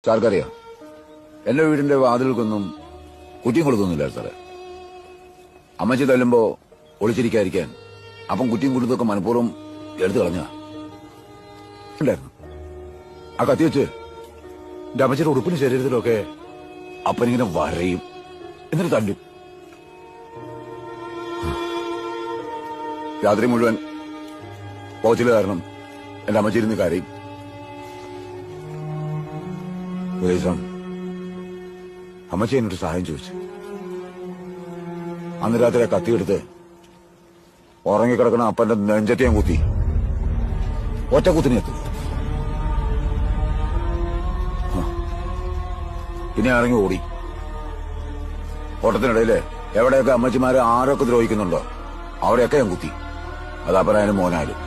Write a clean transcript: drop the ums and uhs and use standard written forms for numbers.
സാർക്കറിയാം, എന്റെ വീടിന്റെ വാതിൽക്കൊന്നും കുറ്റിയും കൊടുത്തൊന്നുമില്ല സാറേ. അമ്മച്ചി തല്ലുമ്പോ ഒളിച്ചിരിക്കാതിരിക്കാൻ അപ്പം കുറ്റിയും കൊടുത്തൊക്കെ മനഃപൂർവ്വം എടുത്തു കളഞ്ഞ ഉണ്ടായിരുന്നു. ആ കത്തി വെച്ച് എന്റെ അമ്മച്ചിയുടെ ഉടുപ്പിന് ശരീരത്തിലൊക്കെ അപ്പനിങ്ങനെ വരയും, എന്നിട്ട് തല്ലും. രാത്രി മുഴുവൻ പോച്ചില് കാരണം എന്റെ അമ്മച്ചിരുന്ന് കരയും. ഒരു ദിവസം അമ്മച്ചി എന്നോട് സഹായം ചോദിച്ചു. അന്ന് രാത്രി ആ കത്തിയെടുത്ത് ഉറങ്ങിക്കിടക്കണ അപ്പന്റെ നെഞ്ചത്തെ ഞാൻ കുത്തി. ഒറ്റ കുത്തിനെത്തും. പിന്നെ ഇറങ്ങി ഓടി. ഓട്ടത്തിനിടയില് എവിടെയൊക്കെ അമ്മച്ചിമാരെ ആരൊക്കെ ദ്രോഹിക്കുന്നുണ്ടോ അവരെയൊക്കെ ഞാൻ കുത്തി. അത് അപ്പനായാലും മോനായാലും.